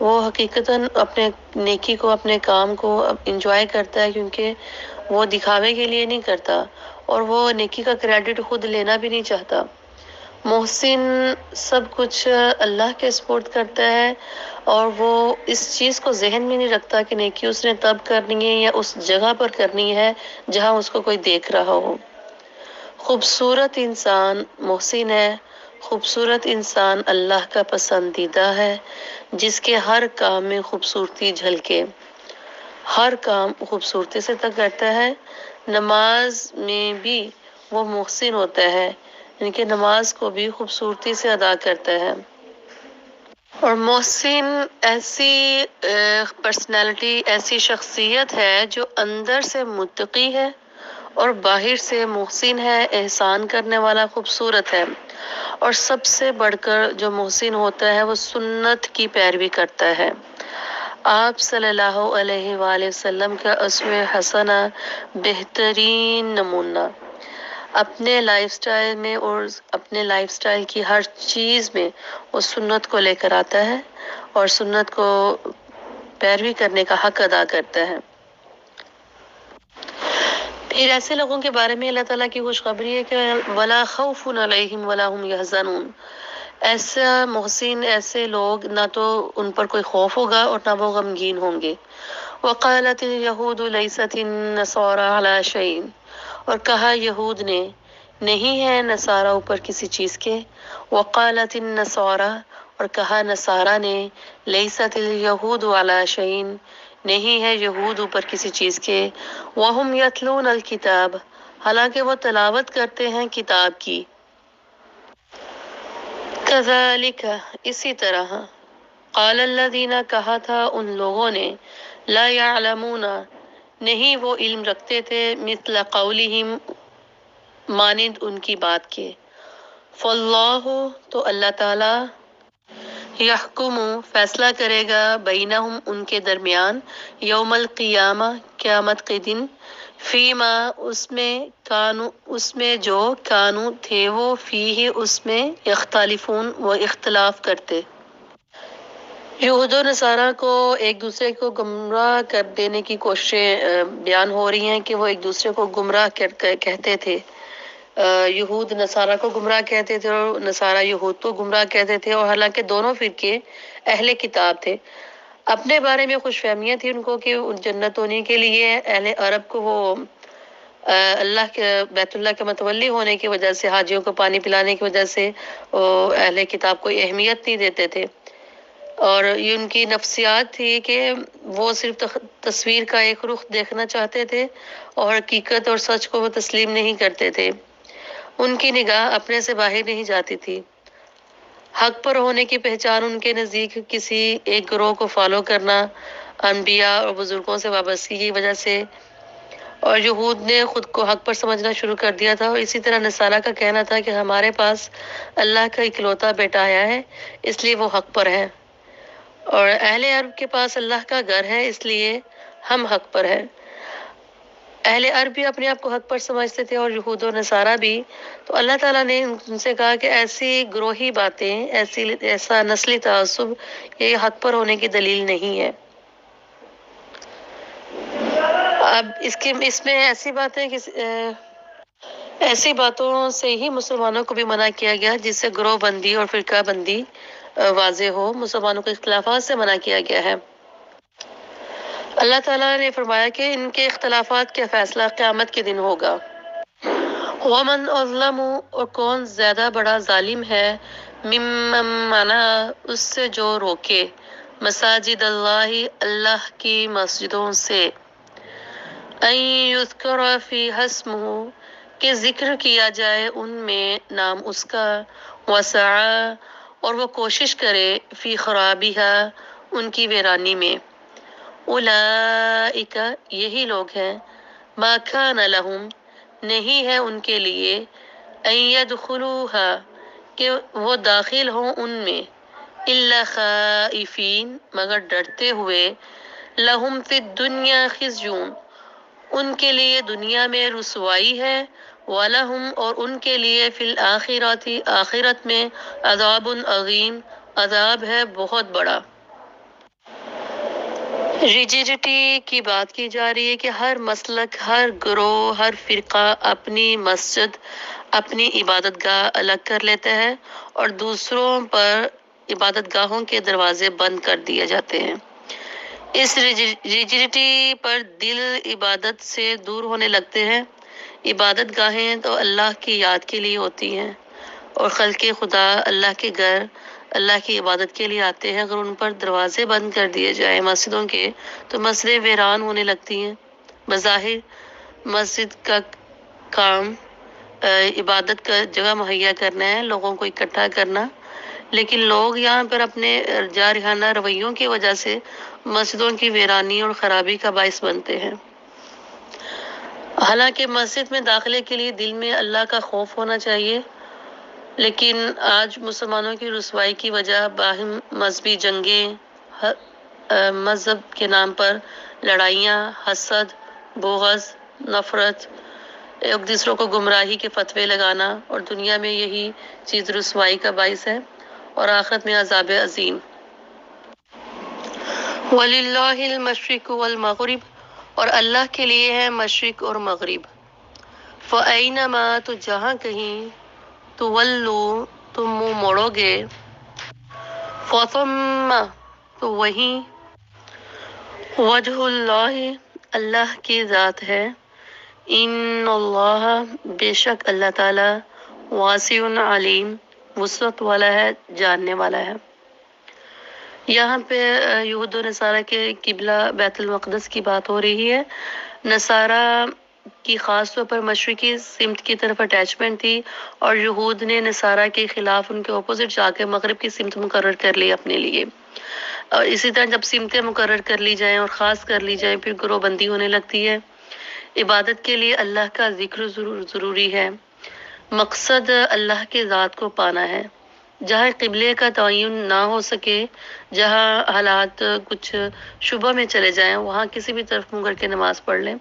وہ حقیقتاً اپنے نیکی کو، اپنے کام کو انجوائے کرتا ہے، کیونکہ وہ دکھاوے کے لیے نہیں کرتا، اور وہ نیکی کا کریڈٹ خود لینا بھی نہیں چاہتا۔ محسن سب کچھ اللہ کے سپورٹ کرتا ہے، اور وہ اس چیز کو ذہن میں نہیں رکھتا کہ نیکی اس نے تب کرنی ہے یا اس جگہ پر کرنی ہے جہاں اس کو کوئی دیکھ رہا ہو۔ خوبصورت انسان محسن ہے، خوبصورت انسان اللہ کا پسندیدہ ہے، جس کے ہر کام میں خوبصورتی جھلکے، ہر کام خوبصورتی سے کرتا ہے۔ نماز میں بھی وہ محسن ہوتا ہے، یعنی کہ نماز کو بھی خوبصورتی سے ادا کرتا ہے۔ اور محسن ایسی پرسنالٹی، ایسی شخصیت ہے جو اندر سے متقی ہے اور باہر سے محسن ہے، احسان کرنے والا، خوبصورت ہے۔ اور سب سے بڑھ کر جو محسن ہوتا ہے وہ سنت کی پیروی کرتا ہے۔ آپ صلی اللہ علیہ وآلہ وسلم کا اسوہ حسنہ، بہترین نمونہ، اپنے لائف سٹائل میں اور اپنے لائف سٹائل کی ہر چیز میں وہ سنت کو لے کر آتا ہے اور سنت کو پیروی کرنے کا حق ادا کرتا ہے۔ پھر ایسے لوگوں کے بارے میں اللہ تعالیٰ کی خوشخبری ہے کہ وَلَا خَوْفٌ عَلَيْهِمْ وَلَا هُمْ يَحْزَنُونَ، ایسا محسن، ایسے لوگ نہ تو ان پر کوئی خوف ہوگا اور نہ وہ غمگین ہوں گے۔ وَقَالَتِ الْيَهُودُ لَيْسَتِ النَّصَارَىٰ عَلَىٰ شَيْءٍ، اور کہا یہود نے نہیں ہے نصارہ اوپر کسی چیز کے۔ وَقَالَتِ النَّصَارَىٰ، اور کہا نصارہ نے لَيْسَتِ الْيَهُودُ عَلَىٰ شَيْءٍ، نہیں ہے یہود اوپر کسی چیز کے۔ وَهُمْ يَتْلُونَ الْكِتَابَ، حالانکہ وہ تلاوت کرتے ہیں کتاب کی۔ كَذَلِكَ، اسی طرح، قَالَ الَّذِينَ، کہا تھا ان لوگوں نے، لَا يَعْلَمُونَ، نہیں وہ علم رکھتے تھے، مِثْلَ قَوْلِهِمْ، مانند ان کی بات کے۔ فَاللَّهُ، تو اللہ تعالیٰ، یحکم، فیصلہ کرے گا، بینہم، ان کے درمیان، یوم القیامہ، قیامت کے دن، فیما، اس میں جو کانو تھے وہ، فیہ، اس میں، یختلفون، وہ اختلاف کرتے۔ یہود و نصارہ کو ایک دوسرے کو گمراہ کر دینے کی کوششیں بیان ہو رہی ہیں کہ وہ ایک دوسرے کو گمراہ کہتے تھے۔ یہود نصارہ کو گمراہ کہتے تھے اور نصارہ یہود کو گمراہ کہتے تھے، اور حالانکہ دونوں فرقے اہل کتاب تھے۔ اپنے بارے میں خوش فہمیاں تھی ان کو کہ جنت ہونے کے لیے اہل عرب کو وہ اللہ کے بیت اللہ کے متولی ہونے کی وجہ سے، حاجیوں کو پانی پلانے کی وجہ سے وہ اہل کتاب کو اہمیت نہیں دیتے تھے، اور یہ ان کی نفسیات تھی کہ وہ صرف تصویر کا ایک رخ دیکھنا چاہتے تھے اور حقیقت اور سچ کو وہ تسلیم نہیں کرتے تھے۔ ان کی نگاہ اپنے سے باہر نہیں جاتی تھی۔ حق پر ہونے کی پہچان ان کے نزدیک کسی ایک گروہ کو فالو کرنا، انبیاء اور بزرگوں سے وابستگی کی وجہ سے، اور یہود نے خود کو حق پر سمجھنا شروع کر دیا تھا، اور اسی طرح نصارہ کا کہنا تھا کہ ہمارے پاس اللہ کا اکلوتا بیٹا آیا ہے اس لیے وہ حق پر ہے، اور اہل عرب کے پاس اللہ کا گھر ہے اس لیے ہم حق پر ہیں۔ اہل عرب بھی اپنے آپ کو حق پر سمجھتے تھے اور یہود و نصارہ بھی، تو اللہ تعالیٰ نے ان سے کہا کہ ایسی گروہی باتیں، ایسا نسلی تعصب، یہ حق پر ہونے کی دلیل نہیں ہے۔ اب اس میں ایسی باتیں ایسی باتوں سے ہی مسلمانوں کو بھی منع کیا گیا جس سے گروہ بندی اور فرقہ بندی واضح ہو، مسلمانوں کو اختلافات سے منع کیا گیا ہے۔ اللہ تعالیٰ نے فرمایا کہ ان کے اختلافات کا فیصلہ قیامت کے دن ہوگا۔ وَمَنْ أَظْلَمُ، اور کون زیادہ بڑا ظالم ہے، ممن منع، اس سے جو روکے، مساجد اللہ، اللہ کی مسجدوں سے، ان یذکر فیہا اسمہ، کہ ذکر کیا جائے ان میں نام اس کا، وسعی، اور وہ کوشش کرے، فی خرابہا، ان کی ویرانی میں۔ اولئک، یہی لوگ ہیں، ما کان لہم، نہیں ہے ان کے لیے، ان یدخلوہا، کہ وہ داخل ہوں ان میں، الا خائفین، مگر ڈرتے ہوئے، لہم فی الدنیا خزی، ان کے لیے دنیا میں رسوائی ہے، وَلَهُمْ، اور ان کے لیے، فی الآخرۃ، آخرت میں، عذاب عظیم، عذاب ہے بہت بڑا۔ ریجیڈیٹی کی بات کی جا رہی ہے کہ ہر مسلک، ہر گروہ، ہر فرقہ اپنی مسجد، اپنی عبادت گاہ الگ کر لیتا ہے اور دوسروں پر عبادت گاہوں کے دروازے بند کر دیے جاتے ہیں۔ اس ریجیڈیٹی پر دل عبادت سے دور ہونے لگتے ہیں۔ عبادت گاہیں تو اللہ کی یاد کے لیے ہوتی ہیں اور خلق خدا اللہ کے گھر اللہ کی عبادت کے لیے آتے ہیں۔ اگر ان پر دروازے بند کر دیے جائیں مسجدوں کے تو مسجدیں ویران ہونے لگتی ہیں۔ بظاہر مسجد کا کام عبادت کا جگہ مہیا کرنا ہے، لوگوں کو اکٹھا کرنا، لیکن لوگ یہاں پر اپنے جارحانہ رویوں کی وجہ سے مسجدوں کی ویرانی اور خرابی کا باعث بنتے ہیں۔ حالانکہ مسجد میں داخلے کے لیے دل میں اللہ کا خوف ہونا چاہیے، لیکن آج مسلمانوں کی رسوائی کی وجہ باہم مذہبی جنگیں، مذہب کے نام پر لڑائیاں، حسد، بغض، نفرت، ایک دوسروں کو گمراہی کے فتوے لگانا، اور دنیا میں یہی چیز رسوائی کا باعث ہے اور آخرت میں عذاب عظیم۔ وَلِلَّهِ الْمَشْرِقُ وَالْمَغْرِبُ، اور اللہ کے لیے ہے مشرق اور مغرب۔ فَأَيْنَمَا، تو جہاں کہیں، تُوَلُّوا، تم منہ موڑو گے، فَثَمَّ، تو وہیں، وجہ اللہ، اللہ کی ذات ہے، ان اللہ، بے شک اللہ تعالی، واسع علیم، وسعت والا ہے، جاننے والا ہے۔ یہاں پہ یہود و نصارہ کے قبلہ بیت المقدس کی بات ہو رہی ہے۔ نصارہ کی خاص طور پر مشرقی سمت کی طرف اٹیچمنٹ تھی اور یہود نے نصارہ کے خلاف ان کے اپوزٹ جا کے مغرب کی سمت مقرر کر لی اپنے لیے۔ اور اسی طرح جب سمتیں مقرر کر لی جائیں اور خاص کر لی جائیں پھر گروہ بندی ہونے لگتی ہے۔ عبادت کے لیے اللہ کا ذکر ضروری ہے، مقصد اللہ کے ذات کو پانا ہے۔ جہاں قبلے کا تعین نہ ہو سکے، جہاں حالات کچھ شبہ میں چلے جائیں، وہاں کسی بھی طرف منہ کر کے نماز پڑھ لیں،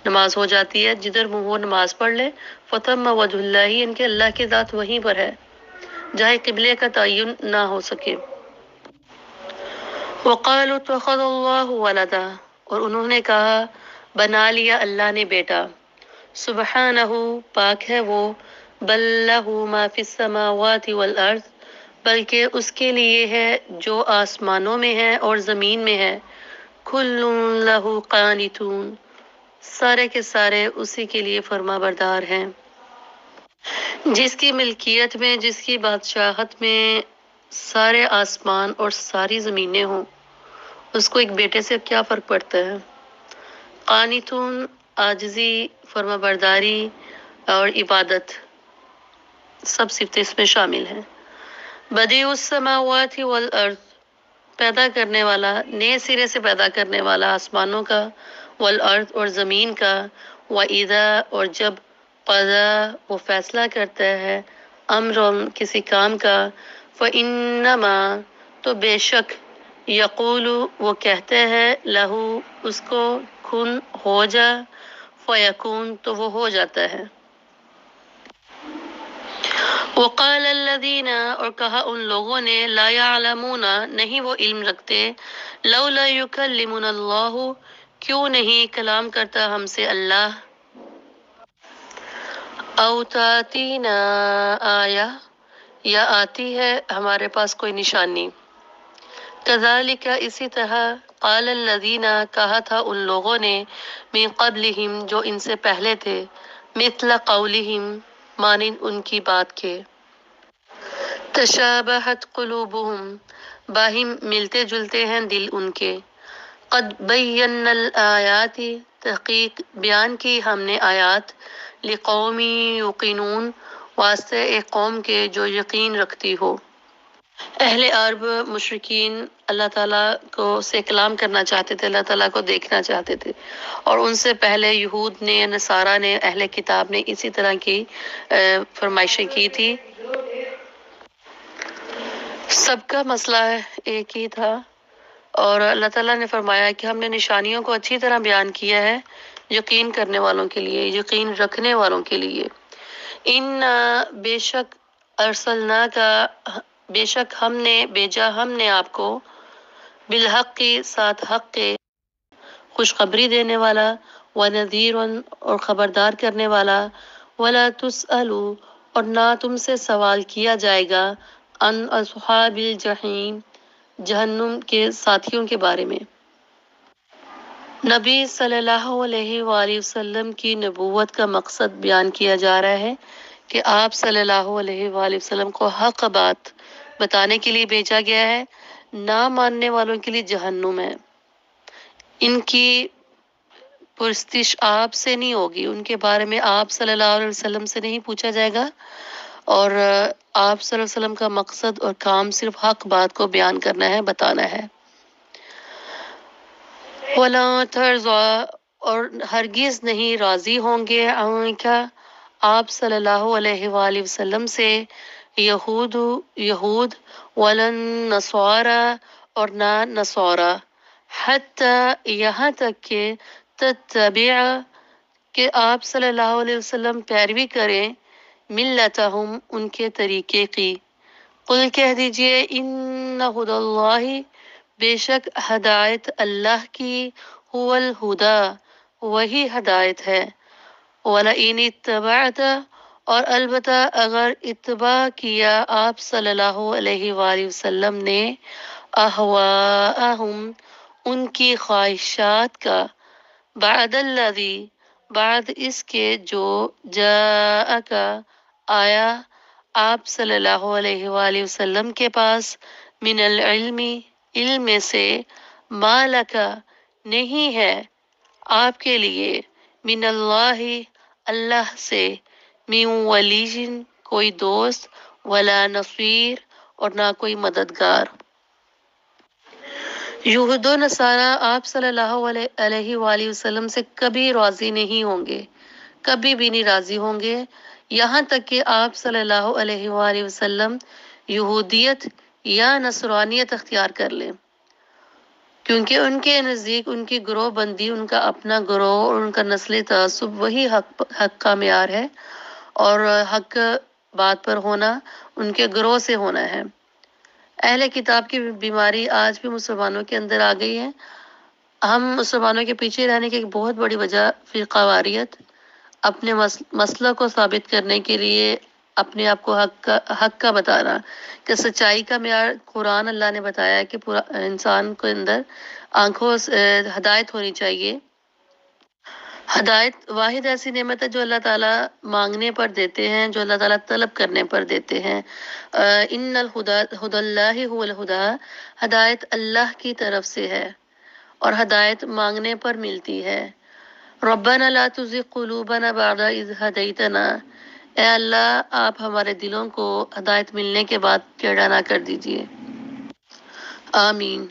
نماز ہو جاتی ہے۔ جدھر منہ ہو نماز پڑھ لیں، فَتَمَّ وَجْهُ اللَّهِ، ان کے اللہ کی ذات وہیں پر ہے جہاں قبلے کا تعین نہ ہو سکے۔ وَقَالُوا اتَّخَذَ اللَّهُ وَلَدًا، اور انہوں نے کہا بنا لیا اللہ نے بیٹا۔ سبحانہ، پاک ہے وہ، بل لہ ما فی السماوات والارض، بلکہ اس کے لیے ہے جو آسمانوں میں ہے اور زمین میں ہے، کل لہ قانتون، سارے کے سارے اسی کے لیے فرما بردار ہیں۔ جس کی ملکیت میں، جس کی بادشاہت میں سارے آسمان اور ساری زمینیں ہوں، اس کو ایک بیٹے سے کیا فرق پڑتا ہے؟ قانتون، عاجزی، فرما برداری اور عبادت، سب صفتیں اس میں شامل ہیں۔ بدیع السماوات والارض، پیدا کرنے والا، نئے سرے سے پیدا کرنے والا آسمانوں کا، والارض، اور زمین کا، وَإِذَا، اور جب، قضا، وہ فیصلہ کرتا ہے، امرٌ، کسی کام کا، فَإِنَّمَا، تو بے شک، یقول، وہ کہتے ہیں، لہو، اس کو، کن، ہو جا، فیکون، تو وہ ہو جاتا ہے۔ وقال الذین، اور کہا ان لوگوں نے، لا یعلمون، نہیں وہ علم رکھتے، لولا یکلمنا اللہ، کیوں نہیں کلام کرتا ہم سے اللہ، او تاتینا آیہ، یا آتی ہے ہمارے پاس کوئی نشانی۔ کذالک، اسی طرح، قال الذین، کہا تھا ان لوگوں نے، من قبلہم، جو ان سے پہلے تھے، مثل قولہم، مانند ان کی بات کے، تشابہت قلوبہم، باہم ملتے جلتے ہیں دل ان کے، قد بینا الآیات، تحقیق بیان کی ہم نے آیات، لقوم یوقنون، واسطے ایک قوم کے جو یقین رکھتی ہو۔ اہل عرب مشرکین اللہ تعالیٰ کو سے کلام کرنا چاہتے تھے، اللہ تعالیٰ کو دیکھنا چاہتے تھے، اور ان سے پہلے یہود نے، نصارہ نے، اہل کتاب نے اسی طرح کی فرمائشیں کی تھی۔ سب کا مسئلہ ایک ہی تھا، اور اللہ تعالیٰ نے فرمایا کہ ہم نے نشانیوں کو اچھی طرح بیان کیا ہے یقین کرنے والوں کے لیے، یقین رکھنے والوں کے لیے۔ ان، بے شک، ارسلنا کا، بے شک ہم نے بھیجا ہم نے آپ کو، بالحق کے ساتھ، حق کے، خوشخبری دینے والا، ونذیر اور خبردار کرنے والا، ولا تسألوا اور نہ تم سے سوال کیا جائے گا، عن اصحاب الجحیم جہنم کے ساتھیوں کے بارے میں۔ نبی صلی اللہ علیہ وآلہ وسلم کی نبوت کا مقصد بیان کیا جا رہا ہے کہ آپ صلی اللہ علیہ وآلہ وسلم کو حق بات بتانے کے لیے بھیجا گیا ہے۔ نہ ماننے والوں کے لیے جہنم ہے، ان کی پرستش آپ سے نہیں ہوگی، ان کے بارے میں آپ صلی اللہ علیہ وسلم سے نہیں پوچھا جائے گا، اور آپ صلی اللہ علیہ وسلم کا مقصد اور کام صرف حق بات کو بیان کرنا ہے، بتانا ہے۔ وَلَا تَرْضَىٰ اور ہرگز نہیں راضی ہوں گے عنک آپ صلی اللہ علیہ وآلہ وسلم سے یہود ولن نصارا اور نہ نصارا، حتی یہاں تک کہ تتبع کہ آپ صلی اللہ علیہ وسلم پیروی کریں ملتہم ان کے طریقے کی۔ قل کہہ دیجئے ان ہدی اللہ بے شک ہدایت اللہ کی، هو الہدا وہی ہدایت ہے، وَلَئِنِ اتَّبَعْتَ اور البتہ اگر اتباع کیا آپ صلی اللہ علیہ وآلہ وسلم نے اہواءہم ان کی خواہشات کا، بعد الذی بعد اس کے جو جاءک آیا آپ صلی اللہ علیہ وآلہ وسلم کے پاس، من العلم علم میں سے، ما لکا نہیں ہے آپ کے لیے، من اللہ اللہ سے، من ولی کوئی دوست، ولا نصیر اور نہ کوئی مددگار۔ یہود و نصارہ آپ صلی اللہ علیہ وآلہ وسلم سے کبھی راضی نہیں ہوں گے، کبھی بھی نہیں راضی ہوں گے، یہاں تک کہ آپ صلی اللہ علیہ وآلہ وسلم یہودیت یا نصرانیت اختیار کر لیں، کیونکہ ان کے نزدیک ان کی گروہ بندی، ان کا اپنا گروہ اور ان کا نسلی تعصب وہی حق کا معیار ہے، اور حق بات پر ہونا ان کے گروہ سے ہونا ہے۔ اہل کتاب کی بیماری آج بھی مسلمانوں کے اندر آ گئی ہے۔ ہم مسلمانوں کے پیچھے رہنے کی ایک بہت بڑی وجہ فرقہ واریت، اپنے مسئلہ کو ثابت کرنے کے لیے اپنے آپ کو حق کا بتانا، کہ سچائی کا معیار قرآن اللہ نے بتایا ہے کہ پورا انسان کے اندر آنکھوں سے ہدایت ہونی چاہیے۔ ہدایت واحد ایسی نعمت ہے جو اللہ تعالیٰ مانگنے پر دیتے ہیں، جو اللہ تعالیٰ طلب کرنے پر دیتے ہیں۔ ان الہدی اللہ هو الہدا ہدایت اللہ کی طرف سے ہے اور ہدایت مانگنے پر ملتی ہے۔ ربنا لا تزغ قلوبنا بعد اذ ہدیتنا اے اللہ آپ ہمارے دلوں کو ہدایت ملنے کے بعد ٹیڑھا نہ کر دیجیے، آمین۔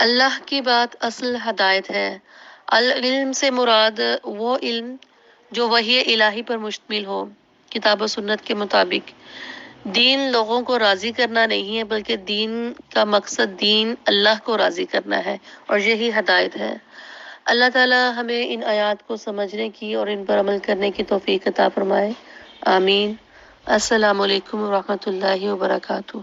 اللہ کی بات اصل ہدایت ہے۔ العلم سے مراد وہ علم جو وحی الہی پر مشتمل ہو، کتاب و سنت کے مطابق۔ دین لوگوں کو راضی کرنا نہیں ہے، بلکہ دین کا مقصد دین اللہ کو راضی کرنا ہے، اور یہی ہدایت ہے۔ اللہ تعالی ہمیں ان آیات کو سمجھنے کی اور ان پر عمل کرنے کی توفیق عطا فرمائے، آمین۔ السلام علیکم ورحمۃ اللہ وبرکاتہ۔